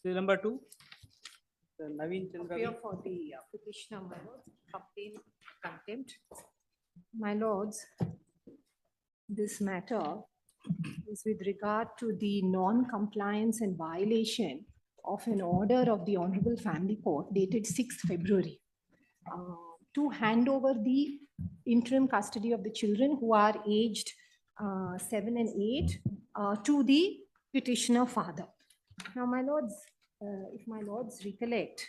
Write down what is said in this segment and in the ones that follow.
So number 2, Naveen Chandra. Appear for the petitioner, my lords, complaint contempt. My lords, this matter is with regard to the non-compliance and violation of an order of the Honorable Family Court dated 6th February to hand over the interim custody of the children who are aged 7 and 8 to the petitioner father. Now, my lords, if my lords recollect,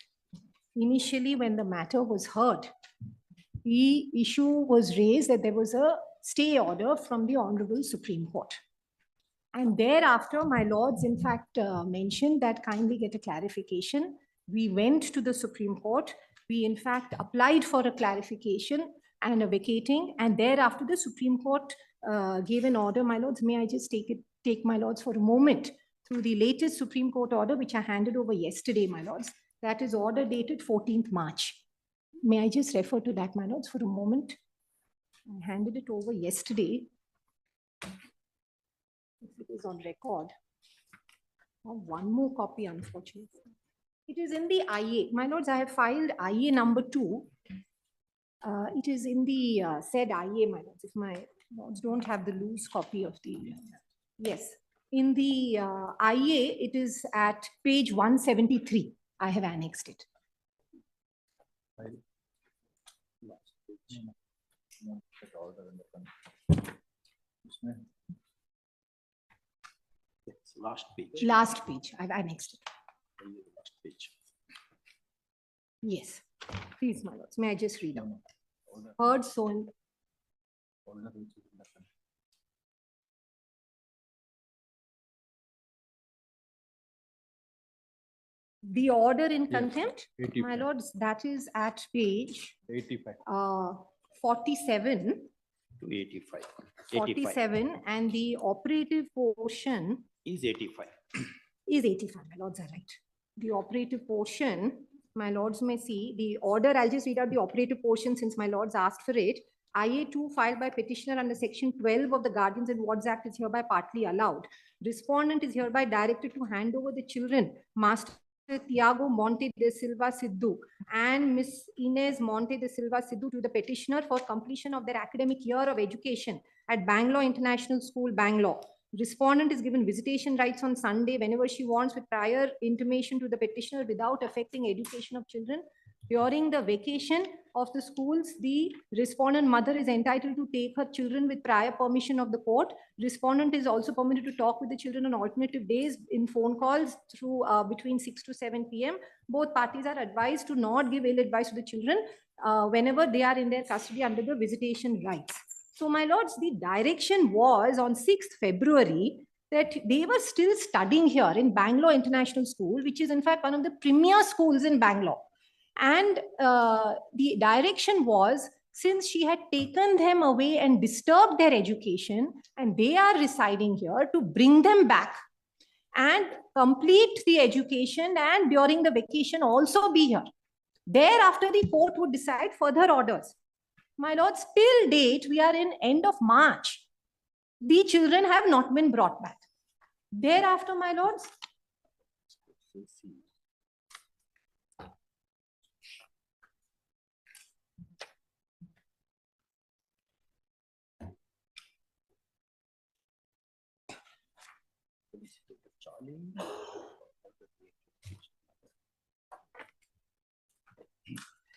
initially when the matter was heard, the issue was raised that there was a stay order from the Honorable Supreme Court. And thereafter, my lords, in fact, mentioned that kindly get a clarification. We went to the Supreme Court. We, in fact, applied for a clarification and a vacating. And thereafter, the Supreme Court gave an order, my lords. May I just take my lords for a moment through the latest Supreme Court order, which I handed over yesterday, my lords. That is order dated 14th March. May I just refer to that, my lords, for a moment? I handed it over yesterday. If it is on record. I have one more copy, unfortunately. It is in the IA. My lords, I have filed IA number 2. It is in the said IA, my lords. If my lords don't have the loose copy of the... yes. In the IA, it is at page 173. I have annexed it. Last page. Last page. I've annexed it. Last page. Yes. Please, my lords. May I just read out? Heard so in... The order in contempt, 85. my lords, that is at page 85. 47. To 85. 47, and the operative portion Is 85. is 85, my lords are right. The operative portion, my lords may see, the order, I'll just read out the operative portion since my lords asked for it. IA2 filed by petitioner under section 12 of the Guardians and Wards Act is hereby partly allowed. Respondent is hereby directed to hand over the children, Master Tiago Monte de Silva Sidhu and Miss Inez Monte de Silva Sidhu, to the petitioner for completion of their academic year of education at Bangalore International School, Bangalore. Respondent is given visitation rights on Sunday whenever she wants, with prior intimation to the petitioner without affecting education of children. During the vacation of the schools, the respondent mother is entitled to take her children with prior permission of the court. Respondent is also permitted to talk with the children on alternative days in phone calls through between 6 to 7 p.m. Both parties are advised to not give ill advice to the children whenever they are in their custody under the visitation rights. So, my lords, the direction was on 6th February that they were still studying here in Bangalore International School, which is in fact one of the premier schools in Bangalore. And the direction was, since she had taken them away and disturbed their education, and they are residing here, to bring them back and complete the education, and during the vacation also be here. Thereafter, the court would decide further orders. My lords, till date, we are in end of March. The children have not been brought back. Thereafter, my lords,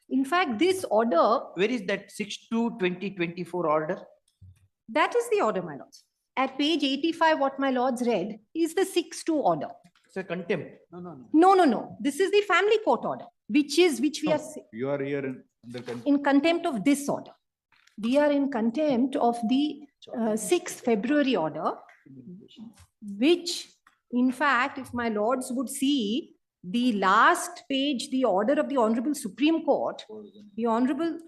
in fact, this order... Where is that 6/2/2024 order? That is the order, my lords. At page 85, what my lords read is the 6-2 order. It's a contempt. No. This is the family court order, which we are You are here in contempt of this order. We are in contempt of the 6th February order, which, in fact, if my lords would see the last page, the order of the Honorable Supreme Court, the Honorable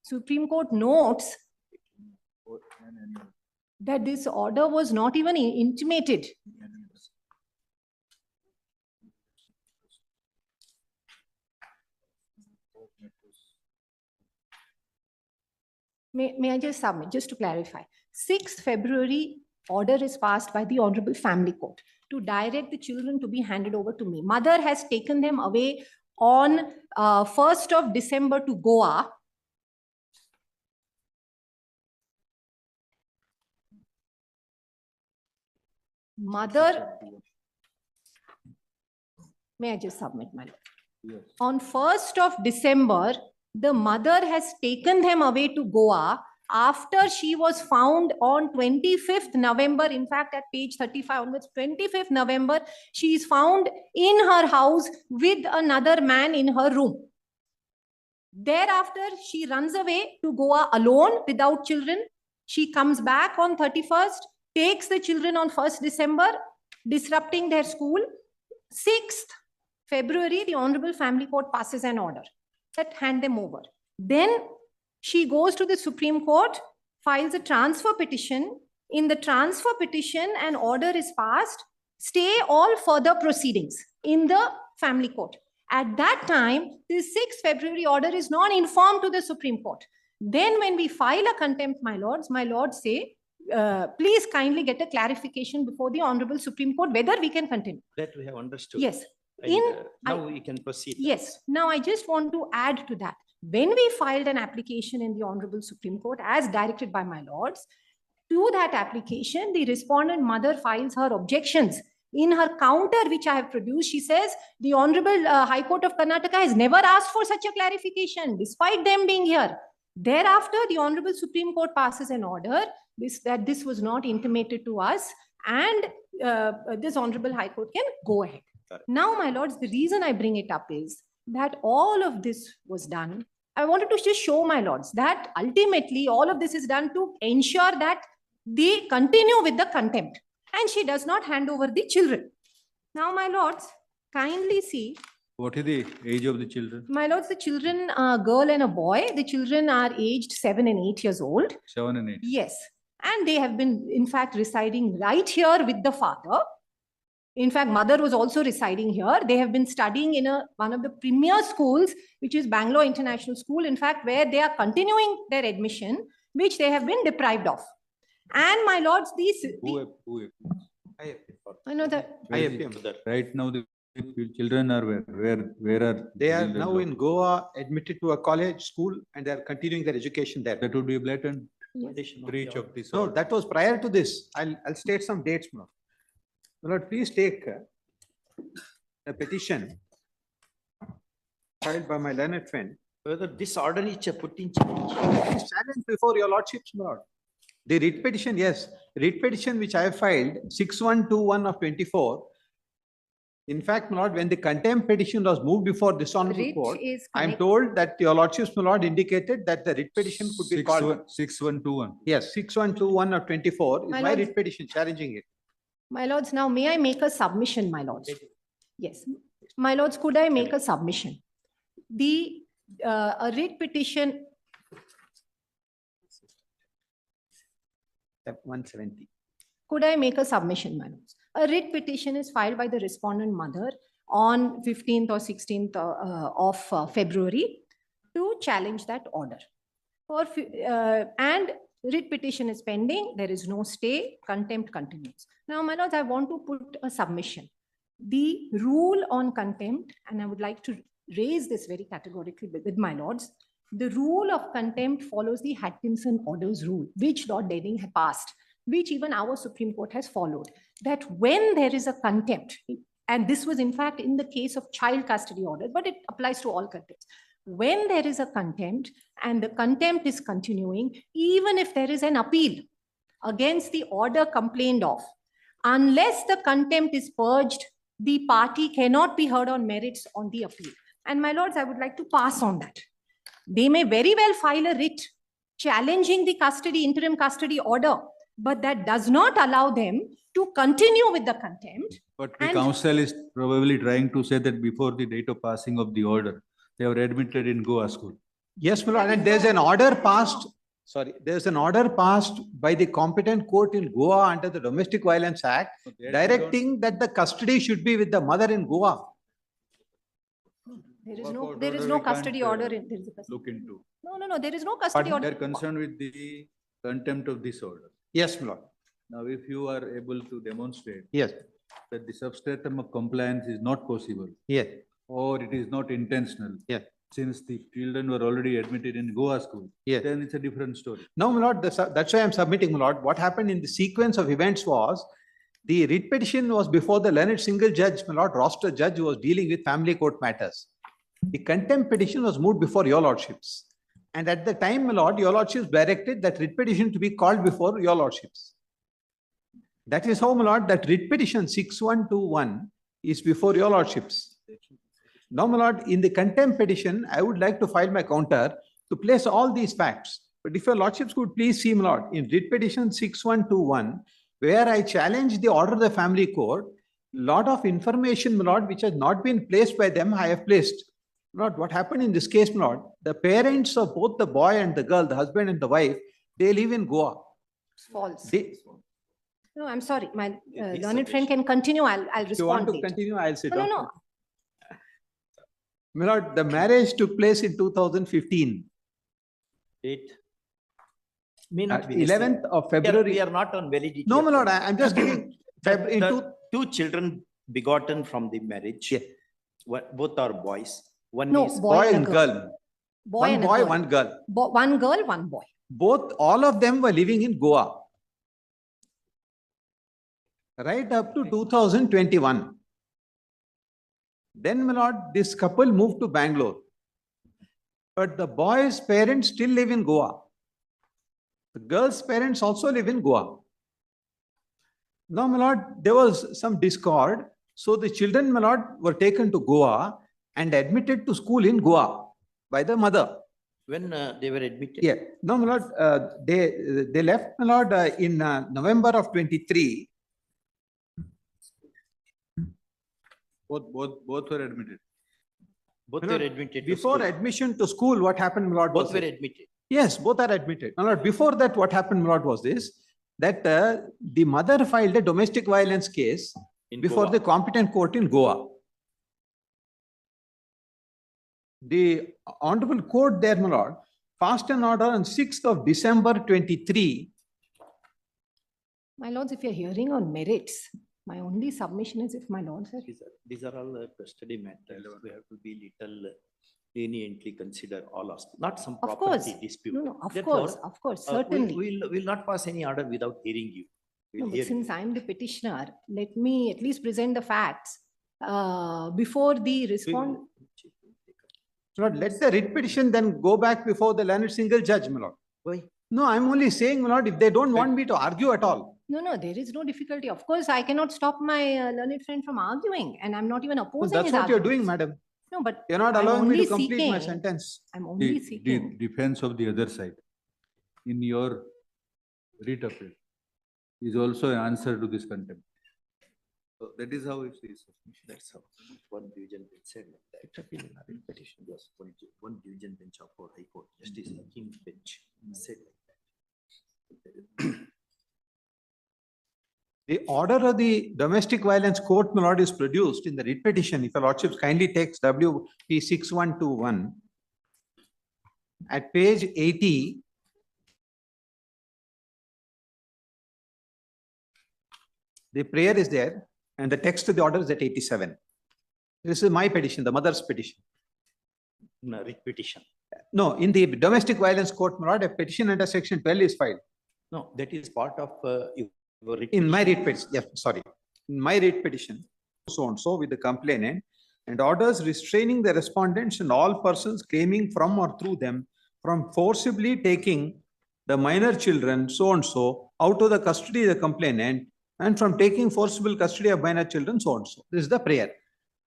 Supreme Court notes that this order was not even intimated. May I just submit, just to clarify. 6th February order is passed by the Honorable Family Court to direct the children to be handed over to me. Mother has taken them away on 1st of December to Goa. Mother, may I just submit my lord? Yes. On 1st of December, the mother has taken them away to Goa after she was found on 25th November. In fact, at page 35 onwards, 25th November, she is found in her house with another man in her room. Thereafter, she runs away to Goa alone without children. She comes back on 31st, takes the children on 1st December, disrupting their school. 6th February, the Honorable Family Court passes an order that hand them over. Then she goes to the Supreme Court, files a transfer petition. In the transfer petition, an order is passed, stay all further proceedings in the family court. At that time, the 6th February order is not informed to the Supreme Court. Then when we file a contempt, my lords say, please kindly get a clarification before the Honorable Supreme Court whether we can continue. That we have understood. Yes. And, now we can proceed. Yes. Now I just want to add to that. When we filed an application in the Honorable Supreme Court as directed by my lords, to that application, the respondent mother files her objections. In her counter, which I have produced, she says, the Honorable High Court of Karnataka has never asked for such a clarification, despite them being here. Thereafter, the Honorable Supreme Court passes an order that this was not intimated to us, and this Honorable High Court can go ahead. Now, my lords, the reason I bring it up is that all of this was done. I wanted to just show my lords that ultimately all of this is done to ensure that they continue with the contempt, and she does not hand over the children. Now, my lords, kindly see. What is the age of the children? My lords, the children are a girl and a boy. The children are aged 7 and 8 years old. 7 and 8. Yes. And they have been, in fact, residing right here with the father. In fact, mother was also residing here. They have been studying in one of the premier schools, which is Bangalore International School, in fact, where they are continuing their admission, which they have been deprived of. And my lords, I know that. Right now, the children are where are They are children now in Goa, admitted to a college school, and they are continuing their education there. That would be a blatant Yes. breach of this. No, that was prior to this. I'll state some dates, my lord. My lord, please take a petition filed by my learned friend. Whether this order is put in challenge. Please challenge before your lordships, my lord. The writ petition, yes, writ petition which I have filed 6121 of 24. In fact, my lord, when the contempt petition was moved before this honorable Writ court, is I am connect- told that your lordships, my lord, indicated that the writ petition could be called. 6121. Yes, 6121 of 24 is My my lord- writ petition challenging it. My lords, now may I make a submission, my lords? Yes. My lords, could I make a submission? The a writ petition, That 170. could I make a submission, my lords? A writ petition is filed by the respondent mother on 15th or 16th of February to challenge that order. And writ petition is pending. There is no stay. Contempt continues. Now, my lords, I want to put a submission. The rule on contempt, and I would like to raise this very categorically with my lords, the rule of contempt follows the Atkinson orders rule, which Lord Denning had passed, which even our Supreme Court has followed, that when there is a contempt, and this was in fact in the case of child custody orders, but it applies to all contempts. When there is a contempt and the contempt is continuing, even if there is an appeal against the order complained of, unless the contempt is purged, the party cannot be heard on merits on the appeal. And my lords, I would like to pass on that. They may very well file a writ challenging the interim custody order, but that does not allow them to continue with the contempt. But the And- council is probably trying to say that before the date of passing of the order, they were admitted in Goa school. Yes, my lord, and there's an order passed, there's an order passed by the competent court in Goa under the Domestic Violence Act, directing that the custody should be with the mother in Goa. There is Work no, out there is order no we can't, custody order. There is a custody. Look into. No, there is no custody They're order. concerned with the contempt of this order. Yes, my lord. Now, if you are able to demonstrate Yes. that the substratum of compliance is not possible Yeah, or it is not intentional. Yeah. Since the children were already admitted in Goa school. Yeah. Then it's a different story. no, my lord, that's why I'm submitting, my lord. What happened in the sequence of events was the writ petition was before the learned single judge, my lord, roster judge who was dealing with family court matters. The contempt petition was moved before your lordships. And at the time, my lord, your lordships directed that writ petition to be called before your lordships. That is how, my lord, that writ petition 6121 is before your lordships. Now, my lord, in the contempt petition, I would like to file my counter to place all these facts. But if your lordships could please see, my lord, in writ petition 6121, where I challenge the order of the family court, lot of information, my lord, which has not been placed by them, I have placed. My lord, what happened in this case, my lord, the parents of both the boy and the girl, the husband and the wife, they live in Goa. It's false. They, No, I'm sorry. My Please learned friend can continue. I'll if you want respond to later. continue, I'll sit No, no, down. no. My lord, the marriage took place in 2015. Date. May not At be the same. 11th of We February. are not on validity. No, of my lord, the- I'm just giving. in two- The two children begotten from the marriage. Yeah. Both are boys. One No, is. Boy and a and girl. Boy One and a boy, girl. one girl. One girl, one boy. Both, all of them were living in Goa. Right up to 2021. Then, my lord, this couple moved to Bangalore. But the boy's parents still live in Goa. The girl's parents also live in Goa. Now, my lord, there was some discord. So the children, my lord, were taken to Goa and admitted to school in Goa by the mother. When they were admitted. Yeah, no, my lord, they left, my lord, in November of 23. Both were admitted. Both My were lord, admitted. to Before school. admission to school, what happened, my lord? Both was were this? admitted. Yes, both are admitted. My lord, before that, what happened, my lord, was this, that the mother filed a domestic violence case in before Goa. the competent court in Goa. The honorable court there, my lord, passed an order on 6th of December 23. My lords, if you're hearing on merits, my only submission is if my lords are. These are all custody matters. We have to be little leniently consider all aspects, not some Of course. property dispute. No, no, of Therefore, course, we certainly. will not pass any order without hearing you. No, We'll but hear since you. I'm the petitioner, let me at least present the facts before the We respond. will- My lord, let the writ petition then go back before the learned single judge, my lord. Why? No, I'm only saying, my lord, if they don't want me to argue at all. No, no, there is no difficulty. Of course, I cannot stop my learned friend from arguing, and I'm not even No, opposing that's his what you're doing, arguments. madam. No, but You're not I'm allowing me to only complete my seeking- sentence. I'm only The seeking. defense of the other side in your writ appeal is also an answer to this contempt. So that is how it is. That's how one division bench said like that. Petition was one division bench of our High Court, Justice Hakim bench said like that. The order of the domestic violence court, my lord, is produced in the writ petition. If your lordship kindly takes WP 6121 at page 80. The prayer is there and the text of the order is at 87. This is my petition, the mother's petition. No, writ petition. No, in the domestic violence court, my lord, a petition under section 12 is filed. No, that is part of your writ In my petition. writ petition, yes, sorry. In my writ petition, so and so with the complainant and orders restraining the respondents and all persons claiming from or through them from forcibly taking the minor children, so and so, out of the custody of the complainant and from taking forcible custody of minor children, so and so. This is the prayer.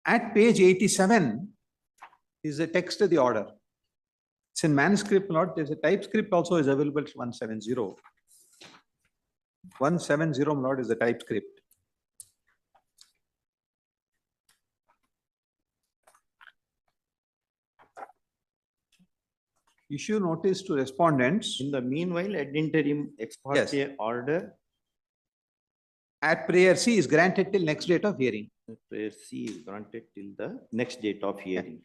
At page 87 is the text of the order. It's in manuscript, my lord. There's a typescript also is available, 170. 170, my lord, is the typescript. Issue notice to respondents In the meanwhile, ad interim ex parte order, at prayer C is granted till next date of hearing. prayer C is granted till the next date of hearing.